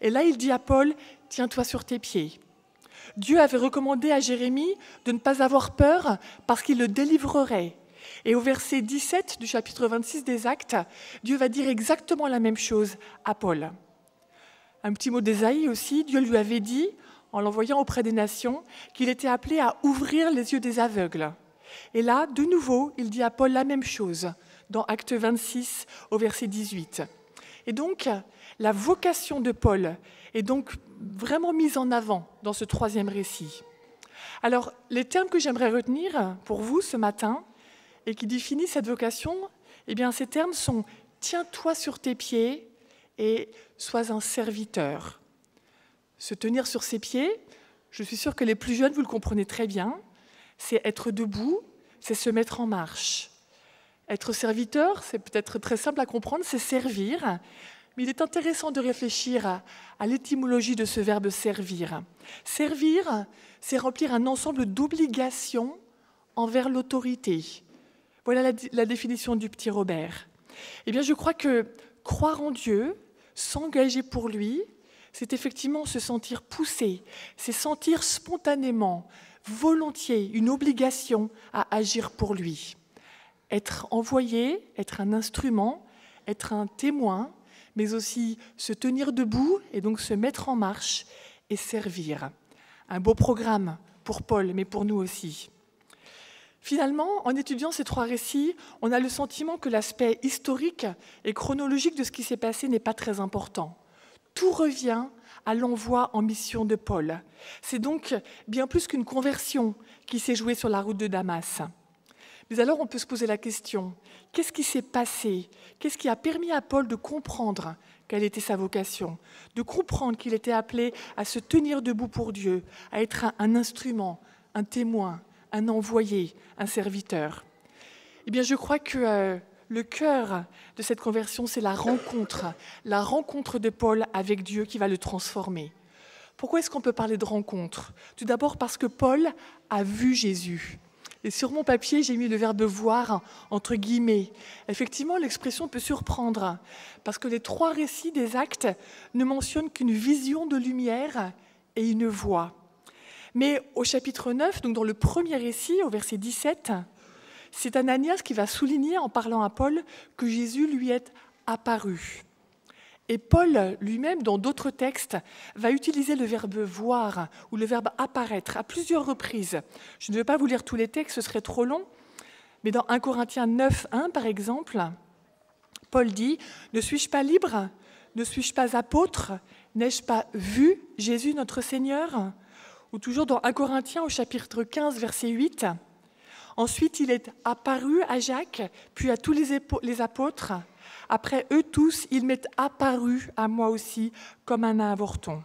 S3: Et là, il dit à Paul, « Tiens-toi sur tes pieds ». Dieu avait recommandé à Jérémie de ne pas avoir peur parce qu'il le délivrerait. Et au verset 17 du chapitre 26 des Actes, Dieu va dire exactement la même chose à Paul. Un petit mot d'Ésaïe aussi, Dieu lui avait dit, en l'envoyant auprès des nations, qu'il était appelé à ouvrir les yeux des aveugles. Et là, de nouveau, il dit à Paul la même chose, dans Acte 26, au verset 18. Et donc, la vocation de Paul est donc vraiment mise en avant dans ce troisième récit. Alors, les termes que j'aimerais retenir pour vous ce matin, et qui définissent cette vocation, eh bien, ces termes sont « tiens-toi sur tes pieds » et « sois un serviteur ». Se tenir sur ses pieds, je suis sûre que les plus jeunes, vous le comprenez très bien, c'est être debout, c'est se mettre en marche. Être serviteur, c'est peut-être très simple à comprendre, c'est servir, mais il est intéressant de réfléchir à l'étymologie de ce verbe « servir ». Servir, c'est remplir un ensemble d'obligations envers l'autorité. Voilà la définition du petit Robert. Eh bien, je crois que croire en Dieu, s'engager pour lui, c'est effectivement se sentir poussé, c'est sentir spontanément, volontiers, une obligation à agir pour lui. Être envoyé, être un instrument, être un témoin, mais aussi se tenir debout et donc se mettre en marche et servir. Un beau programme pour Paul, mais pour nous aussi. Finalement, en étudiant ces 3 récits, on a le sentiment que l'aspect historique et chronologique de ce qui s'est passé n'est pas très important. Tout revient à l'envoi en mission de Paul. C'est donc bien plus qu'une conversion qui s'est jouée sur la route de Damas. Mais alors on peut se poser la question, qu'est-ce qui s'est passé? Qu'est-ce qui a permis à Paul de comprendre quelle était sa vocation, de comprendre qu'il était appelé à se tenir debout pour Dieu, à être un instrument, un témoin, un envoyé, un serviteur? Eh bien, je crois que le cœur de cette conversion, c'est la rencontre de Paul avec Dieu qui va le transformer. Pourquoi est-ce qu'on peut parler de rencontre? Tout d'abord parce que Paul a vu Jésus. Et sur mon papier, j'ai mis le verbe « voir » entre guillemets. Effectivement, l'expression peut surprendre, parce que les 3 récits des Actes ne mentionnent qu'une vision de lumière et une voix. Mais au chapitre 9, donc dans le premier récit, au verset 17, c'est Ananias qui va souligner, en parlant à Paul, que Jésus lui est apparu. Et Paul lui-même, dans d'autres textes, va utiliser le verbe « voir » ou le verbe « apparaître » à plusieurs reprises. Je ne vais pas vous lire tous les textes, ce serait trop long, mais dans 1 Corinthiens 9, 1, par exemple, Paul dit « Ne suis-je pas libre? Ne suis-je pas apôtre? N'ai-je pas vu Jésus notre Seigneur ?» Ou toujours dans 1 Corinthiens au chapitre 15, verset 8, « Ensuite, il est apparu à Jacques, puis à tous les apôtres. Après eux tous, il m'est apparu à moi aussi comme un avorton. »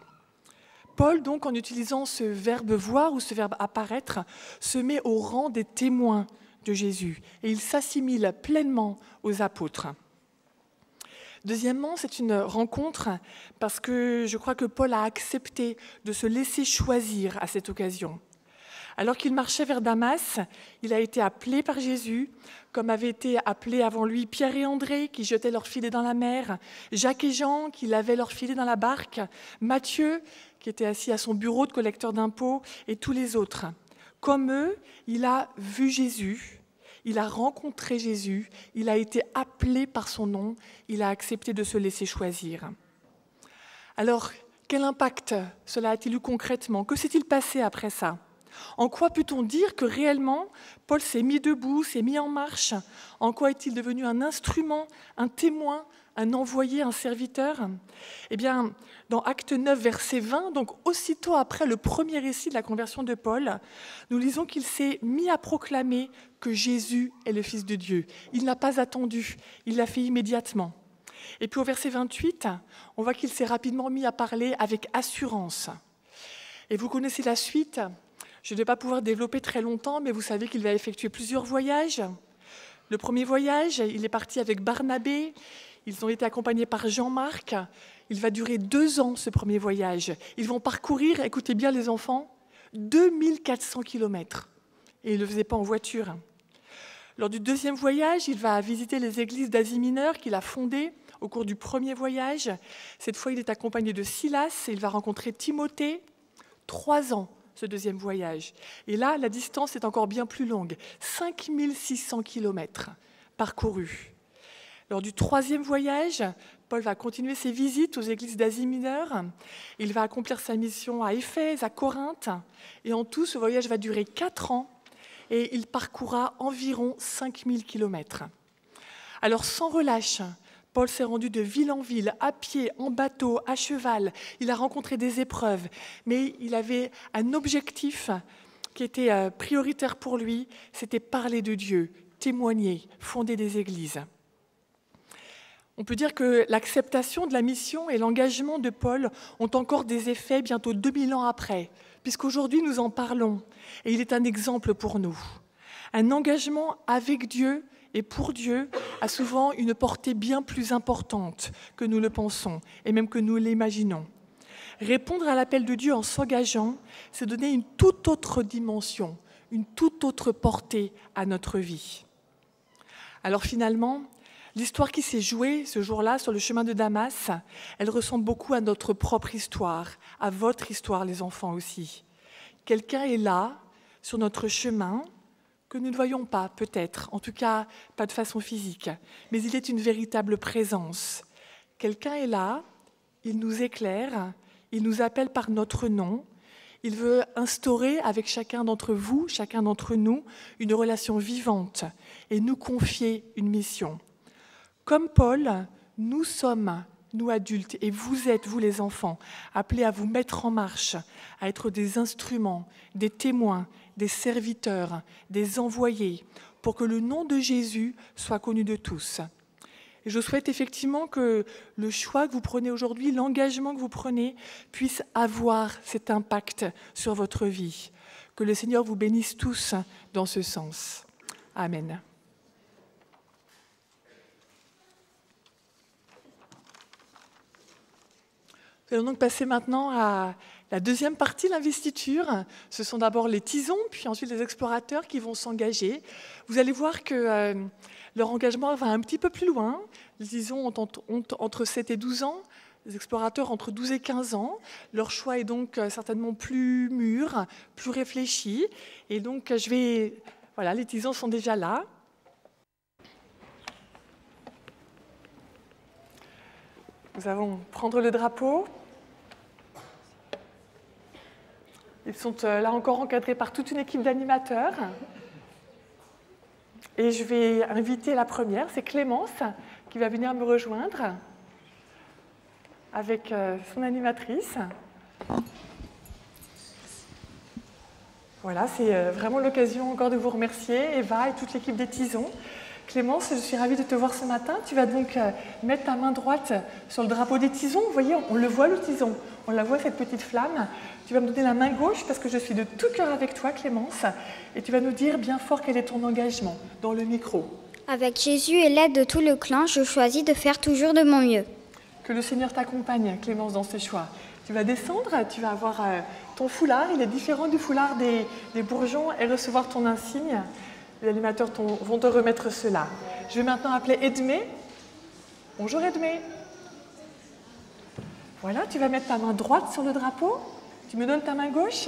S3: Paul, donc, en utilisant ce verbe « voir » ou ce verbe « apparaître », se met au rang des témoins de Jésus et il s'assimile pleinement aux apôtres. Deuxièmement, c'est une rencontre parce que je crois que Paul a accepté de se laisser choisir à cette occasion. Alors qu'il marchait vers Damas, il a été appelé par Jésus, comme avaient été appelés avant lui Pierre et André, qui jetaient leurs filets dans la mer, Jacques et Jean, qui lavaient leurs filets dans la barque, Matthieu, qui était assis à son bureau de collecteur d'impôts, et tous les autres. Comme eux, il a vu Jésus, il a rencontré Jésus, il a été appelé par son nom, il a accepté de se laisser choisir. Alors, quel impact cela a-t-il eu concrètement? Que s'est-il passé après ça? En quoi peut-on dire que réellement Paul s'est mis debout, s'est mis en marche? En quoi est-il devenu un instrument, un témoin, un envoyé, un serviteur? Eh bien, dans Acte 9, verset 20, donc aussitôt après le premier récit de la conversion de Paul, nous lisons qu'il s'est mis à proclamer que Jésus est le Fils de Dieu. Il n'a pas attendu, il l'a fait immédiatement. Et puis au verset 28, on voit qu'il s'est rapidement mis à parler avec assurance. Et vous connaissez la suite. Je ne vais pas pouvoir développer très longtemps, mais vous savez qu'il va effectuer plusieurs voyages. Le premier voyage, il est parti avec Barnabé. Ils ont été accompagnés par Jean-Marc. Il va durer 2 ans, ce premier voyage. Ils vont parcourir, écoutez bien les enfants, 2400 kilomètres. Et ils ne le faisaient pas en voiture. Lors du deuxième voyage, il va visiter les églises d'Asie mineure qu'il a fondées au cours du premier voyage. Cette fois, il est accompagné de Silas et il va rencontrer Timothée. 3 ans. Ce deuxième voyage. Et là, la distance est encore bien plus longue, 5600 kilomètres parcourus. Lors du troisième voyage, Paul va continuer ses visites aux églises d'Asie mineure. Il va accomplir sa mission à Éphèse, à Corinthe. Et en tout, ce voyage va durer 4 ans et il parcourra environ 5000 kilomètres. Alors, sans relâche, Paul s'est rendu de ville en ville, à pied, en bateau, à cheval. Il a rencontré des épreuves, mais il avait un objectif qui était prioritaire pour lui, c'était parler de Dieu, témoigner, fonder des églises. On peut dire que l'acceptation de la mission et l'engagement de Paul ont encore des effets bientôt 2000 ans après, puisqu'aujourd'hui nous en parlons, et il est un exemple pour nous. Un engagement avec Dieu et pour Dieu a souvent une portée bien plus importante que nous le pensons et même que nous l'imaginons. Répondre à l'appel de Dieu en s'engageant, c'est donner une toute autre dimension, une toute autre portée à notre vie. Alors finalement, l'histoire qui s'est jouée ce jour-là sur le chemin de Damas, elle ressemble beaucoup à notre propre histoire, à votre histoire les enfants aussi. Quelqu'un est là, sur notre chemin, que nous ne voyons pas, peut-être, en tout cas pas de façon physique, mais il est une véritable présence. Quelqu'un est là, il nous éclaire, il nous appelle par notre nom, Il veut instaurer avec chacun d'entre vous, chacun d'entre nous, une relation vivante et nous confier une mission. Comme Paul, nous sommes, nous adultes, et vous êtes, vous les enfants, appelés à vous mettre en marche, à être des instruments, des témoins, des serviteurs, des envoyés, pour que le nom de Jésus soit connu de tous. Et je souhaite effectivement que le choix que vous prenez aujourd'hui, l'engagement que vous prenez, puisse avoir cet impact sur votre vie. Que le Seigneur vous bénisse tous dans ce sens. Amen. Nous allons donc passer maintenant à la deuxième partie de l'investiture. Ce sont d'abord les tisons, puis ensuite les explorateurs qui vont s'engager. Vous allez voir que leur engagement va un petit peu plus loin. Les tisons ont entre 7 et 12 ans, les explorateurs entre 12 et 15 ans. Leur choix est donc certainement plus mûr, plus réfléchi. Et donc, voilà, les tisons sont déjà là. Nous allons prendre le drapeau. Ils sont là encore encadrés par toute une équipe d'animateurs. Et je vais inviter la première, c'est Clémence, qui va venir me rejoindre avec son animatrice. Voilà, c'est vraiment l'occasion encore de vous remercier, Eva et toute l'équipe des Tisons. Clémence, je suis ravie de te voir ce matin. Tu vas donc mettre ta main droite sur le drapeau des Tisons. Vous voyez, on le voit le tison, on la voit cette petite flamme. Tu vas me donner la main gauche parce que je suis de tout cœur avec toi, Clémence. Et tu vas nous dire bien fort quel est ton engagement dans le micro.
S5: Avec Jésus et l'aide de tout le clan, je choisis de faire toujours de mon mieux.
S3: Que le Seigneur t'accompagne, Clémence, dans ce choix. Tu vas descendre, tu vas avoir ton foulard. Il est différent du foulard des bourgeons et recevoir ton insigne. Les animateurs vont te remettre cela. Je vais maintenant appeler Edmé. Bonjour Edmé. Voilà, tu vas mettre ta main droite sur le drapeau. Tu me donnes ta main gauche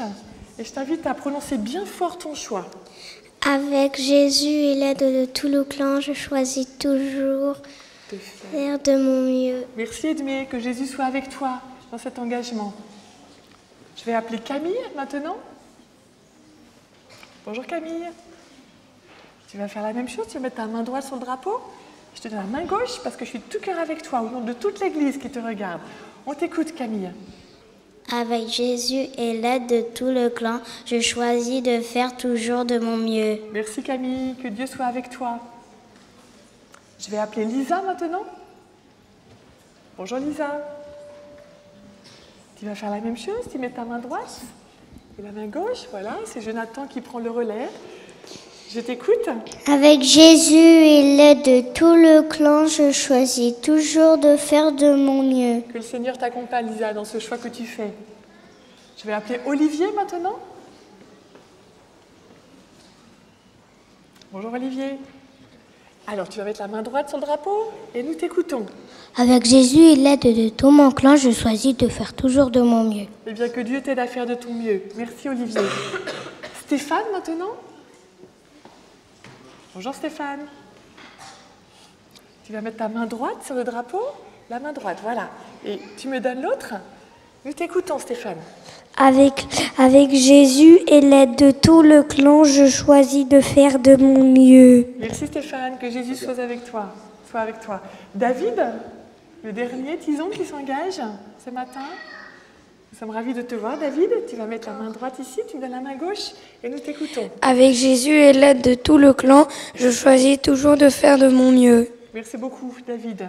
S3: et je t'invite à prononcer bien fort ton choix.
S4: Avec Jésus et l'aide de tout le clan, je choisis toujours de faire de mon mieux.
S3: Merci Edmé, que Jésus soit avec toi dans cet engagement. Je vais appeler Camille maintenant. Bonjour Camille. Tu vas faire la même chose, tu vas mettre ta main droite sur le drapeau. Je te donne la main gauche parce que je suis de tout cœur avec toi, au nom de toute l'Église qui te regarde. On t'écoute Camille.
S4: Avec Jésus et l'aide de tout le clan, je choisis de faire toujours de mon mieux.
S3: Merci Camille, que Dieu soit avec toi. Je vais appeler Lisa maintenant. Bonjour Lisa. Tu vas faire la même chose, tu mets ta main droite et la main gauche, voilà, c'est Jonathan qui prend le relais. Je t'écoute.
S4: Avec Jésus et l'aide de tout le clan, je choisis toujours de faire de mon mieux.
S3: Que le Seigneur t'accompagne, Lisa, dans ce choix que tu fais. Je vais appeler Olivier maintenant. Bonjour Olivier. Alors, tu vas mettre la main droite sur le drapeau et nous t'écoutons.
S4: Avec Jésus et l'aide de tout mon clan, je choisis de faire toujours de mon mieux.
S3: Eh bien, que Dieu t'aide à faire de ton mieux. Merci Olivier. Stéphane maintenant. Bonjour Stéphane. Tu vas mettre ta main droite sur le drapeau. La main droite, voilà. Et tu me donnes l'autre. Nous t'écoutons Stéphane.
S4: Avec Jésus et l'aide de tout le clan, je choisis de faire de mon mieux.
S3: Merci Stéphane, que Jésus soit avec toi. David, le dernier tison qui s'engage ce matin. Nous sommes ravis de te voir David. Tu vas mettre la main droite ici, tu me donnes la main gauche et nous t'écoutons.
S6: Avec Jésus et l'aide de tout le clan, je choisis toujours de faire de mon mieux.
S3: Merci beaucoup David.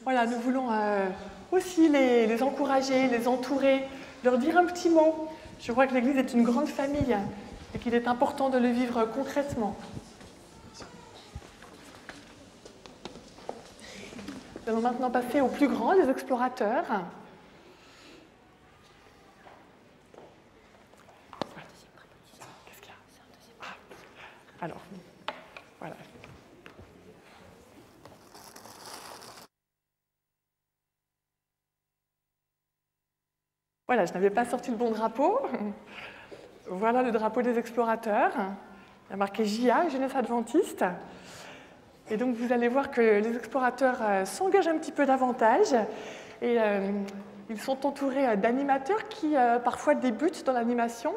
S3: Voilà, nous voulons aussi les encourager, les entourer, leur dire un petit mot. Je crois que l'Église est une grande famille et qu'il est important de le vivre concrètement. Nous allons maintenant passer au plus grand des explorateurs. Qu'est-ce qu'il y a ? Alors, voilà. Voilà, je n'avais pas sorti le bon drapeau. Voilà le drapeau des explorateurs. Il y a marqué JA, Jeunesse Adventiste. Et donc vous allez voir que les explorateurs s'engagent un petit peu davantage. Et Ils sont entourés d'animateurs qui parfois débutent dans l'animation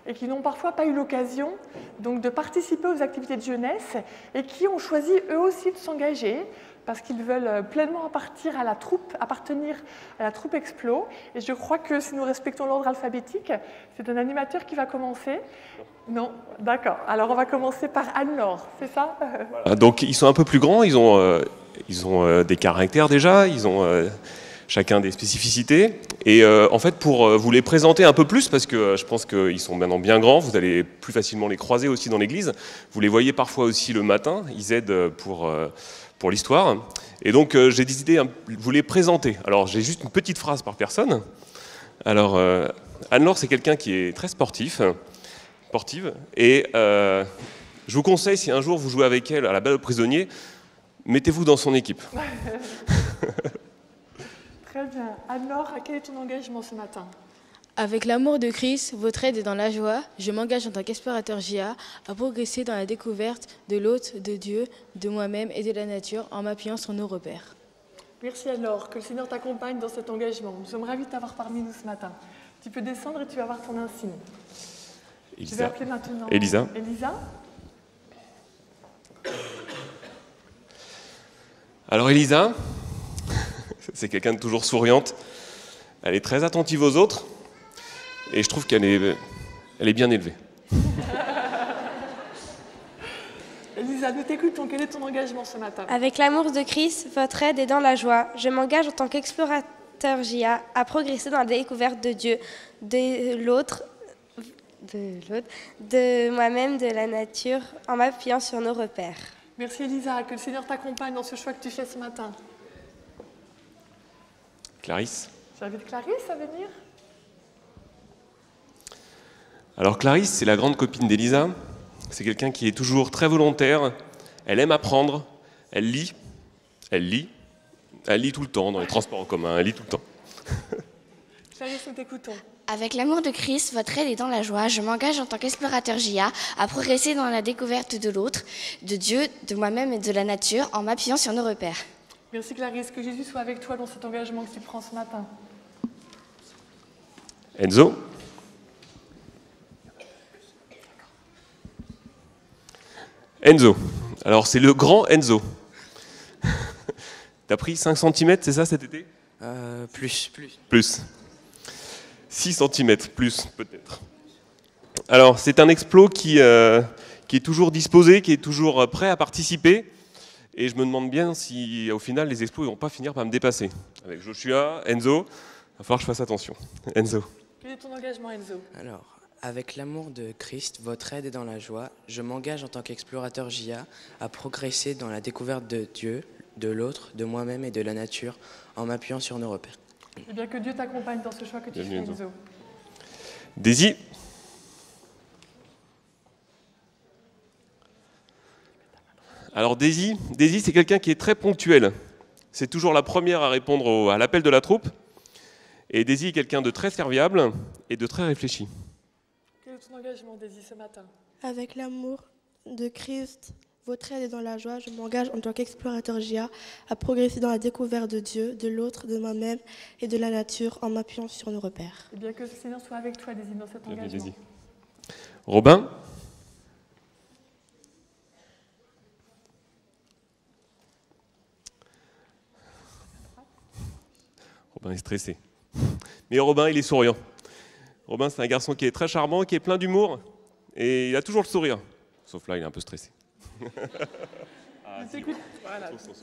S3: et qui n'ont parfois pas eu l'occasion donc de participer aux activités de jeunesse et qui ont choisi eux aussi de s'engager parce qu'ils veulent pleinement appartenir à la troupe Explo. Et je crois que si nous respectons l'ordre alphabétique, c'est un animateur qui va commencer. Non, d'accord. Alors on va commencer par Anne-Laure, c'est ça?
S7: Voilà. Donc ils sont un peu plus grands, ils ont des caractères déjà, ils ont chacun des spécificités. Et en fait, pour vous les présenter un peu plus, parce que je pense qu'ils sont maintenant bien grands, vous allez plus facilement les croiser aussi dans l'église. Vous les voyez parfois aussi le matin, ils aident pour l'histoire. Et donc j'ai décidé de vous les présenter. Alors j'ai juste une petite phrase par personne. Alors Anne-Laure, c'est quelqu'un qui est très sportive. Et je vous conseille, si un jour vous jouez avec elle à la balle aux prisonniers, mettez-vous dans son équipe.
S3: Très bien. Anne-Laure, quel est ton engagement ce matin?
S8: Avec l'amour de Christ, votre aide est dans la joie. Je m'engage en tant qu'explorateur JA à progresser dans la découverte de l'autre, de Dieu, de moi-même et de la nature en m'appuyant sur nos repères.
S3: Merci Anne-Laure, que le Seigneur t'accompagne dans cet engagement. Nous sommes ravis de t'avoir parmi nous ce matin. Tu peux descendre et tu vas voir ton insigne. Je vais appeler maintenant
S7: Elisa.
S3: Elisa.
S7: Alors Elisa, c'est quelqu'un de toujours souriante. Elle est très attentive aux autres. Et je trouve qu'elle est bien élevée.
S3: Elisa, nous t'écoutons. Quel est ton engagement ce matin?
S9: Avec l'amour de Christ, votre aide est dans la joie. Je m'engage en tant qu'explorateur JA à progresser dans la découverte de Dieu, de l'autre, de moi-même, de la nature, en m'appuyant sur nos repères.
S3: Merci Elisa, que le Seigneur t'accompagne dans ce choix que tu fais ce matin.
S7: Clarisse.
S3: J'invite Clarisse à venir.
S7: Alors Clarisse, c'est la grande copine d'Elisa. C'est quelqu'un qui est toujours très volontaire. Elle aime apprendre. Elle lit tout le temps dans les transports en commun. Elle lit tout le temps.
S3: Clarisse, nous t'écoutons.
S10: Avec l'amour de Christ, votre aide est dans la joie. Je m'engage en tant qu'explorateur JA à progresser dans la découverte de l'autre, de Dieu, de moi-même et de la nature en m'appuyant sur nos repères.
S3: Merci Clarisse, que Jésus soit avec toi dans cet engagement que tu prends ce matin.
S7: Enzo. Enzo. Alors c'est le grand Enzo. T'as pris 5 cm, c'est ça cet été?
S11: Plus.
S7: 6 cm, plus peut-être. Alors c'est un explo qui est toujours disposé, qui est toujours prêt à participer. Et je me demande bien si au final les explos ne vont pas finir par me dépasser. Avec Joshua, Enzo, il va falloir que je fasse attention. Enzo.
S3: Quel est ton engagement Enzo?
S11: Alors, avec l'amour de Christ, votre aide est dans la joie. Je m'engage en tant qu'explorateur JA à progresser dans la découverte de Dieu, de l'autre, de moi-même et de la nature en m'appuyant sur nos repères.
S3: Eh bien que Dieu t'accompagne dans ce choix que tu fais Enzo.
S7: Daisy. Alors Daisy, c'est quelqu'un qui est très ponctuel. C'est toujours la première à répondre à l'appel de la troupe. Et Daisy est quelqu'un de très serviable et de très réfléchi.
S3: Quel est ton engagement, Daisy, ce matin?
S12: Avec l'amour de Christ, votre aide est dans la joie. Je m'engage en tant qu'explorateur JA à progresser dans la découverte de Dieu, de l'autre, de moi-même et de la nature en m'appuyant sur nos repères.
S3: Eh bien que le Seigneur soit avec toi, Daisy, dans cet engagement.
S7: Daisy. Robin. Robin est stressé. Mais Robin, il est souriant. Robin, c'est un garçon qui est très charmant, qui est plein d'humour, et il a toujours le sourire. Sauf là, il est un peu stressé.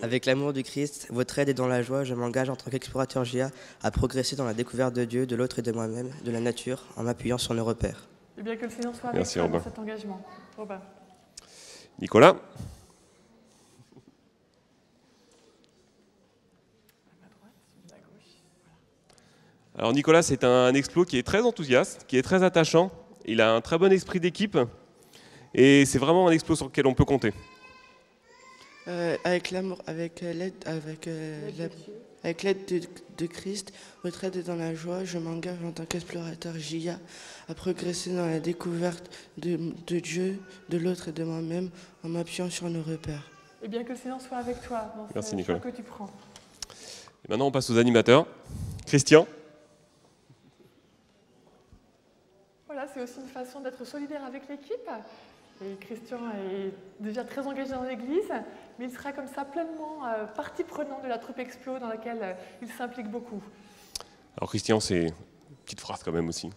S13: Avec l'amour du Christ, votre aide est dans la joie. Je m'engage en tant qu'explorateur JA à progresser dans la découverte de Dieu, de l'autre et de moi-même, de la nature, en m'appuyant sur nos repères.
S3: Eh bien que le Seigneur soit avec toi dans cet engagement. Robin.
S7: Nicolas. Alors Nicolas, c'est un explo qui est très enthousiaste, qui est très attachant. Il a un très bon esprit d'équipe et c'est vraiment un explo sur lequel on peut compter.
S14: Avec l'amour, avec l'aide de Christ, votre aide est dans la joie. Je m'engage en tant qu'explorateur JA à progresser dans la découverte de Dieu, de l'autre et de moi-même en m'appuyant sur nos repères.
S3: Eh bien que le Seigneur soit avec toi dans ce choix que tu prends.
S7: Et maintenant, on passe aux animateurs. Christian.
S3: Voilà, c'est aussi une façon d'être solidaire avec l'équipe. Et Christian est déjà très engagé dans l'Église, mais il sera comme ça pleinement partie prenante de la troupe Explo dans laquelle il s'implique beaucoup.
S7: Alors Christian, c'est une petite phrase quand même aussi.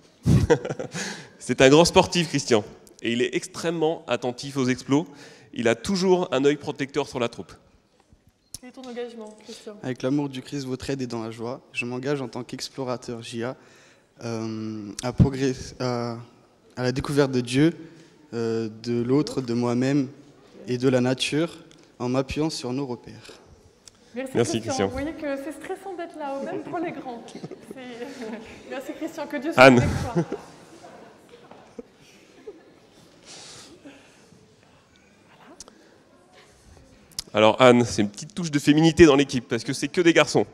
S7: C'est un grand sportif, Christian, et il est extrêmement attentif aux explos. Il a toujours un œil protecteur sur la troupe.
S3: Quel est ton engagement, Christian?
S15: Avec l'amour du Christ, votre aide est dans la joie. Je m'engage en tant qu'explorateur JA à la découverte de Dieu, de l'autre, de moi-même et de la nature, en m'appuyant sur nos repères.
S3: Merci Christian. Vous voyez que c'est stressant d'être là, même pour les grands. Merci Christian, que Dieu soit
S7: Anne.
S3: avec toi.
S7: Alors Anne, c'est une petite touche de féminité dans l'équipe, parce que c'est que des garçons.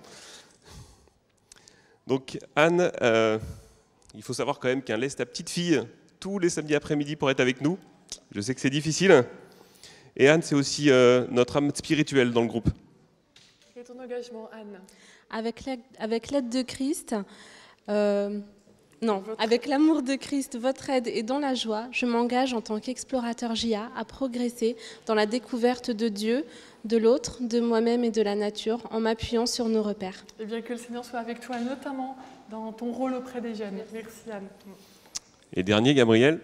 S7: Donc Anne, il faut savoir quand même qu'elle laisse ta petite fille tous les samedis après-midi pour être avec nous. Je sais que c'est difficile. Et Anne, c'est aussi notre âme spirituelle dans le groupe.
S3: Quel est ton engagement, Anne?
S16: Avec l'aide de Christ, avec l'amour de Christ, votre aide et dans la joie, je m'engage en tant qu'explorateur JA à progresser dans la découverte de Dieu, de l'autre, de moi-même et de la nature, en m'appuyant sur nos repères.
S3: Et bien que le Seigneur soit avec toi, notamment dans ton rôle auprès des jeunes. Merci Anne.
S7: Et dernier, Gabriel.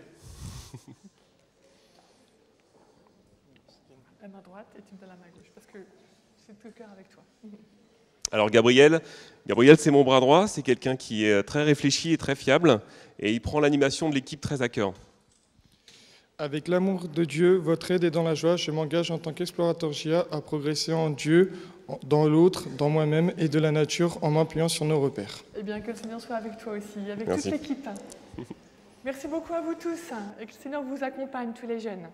S3: La main droite et tu me donnes la main gauche, parce que j'ai tout le cœur avec toi.
S7: Alors Gabriel, c'est mon bras droit, c'est quelqu'un qui est très réfléchi et très fiable, et il prend l'animation de l'équipe très à cœur.
S17: Avec l'amour de Dieu, votre aide est dans la joie, je m'engage en tant qu'explorateur JA à progresser en Dieu, dans l'autre, dans moi-même et de la nature, en m'appuyant sur nos repères.
S3: Et bien que le Seigneur soit avec toi aussi, avec
S7: Merci.
S3: toute l'équipe. Merci beaucoup à vous tous, et que le Seigneur vous accompagne, tous les jeunes.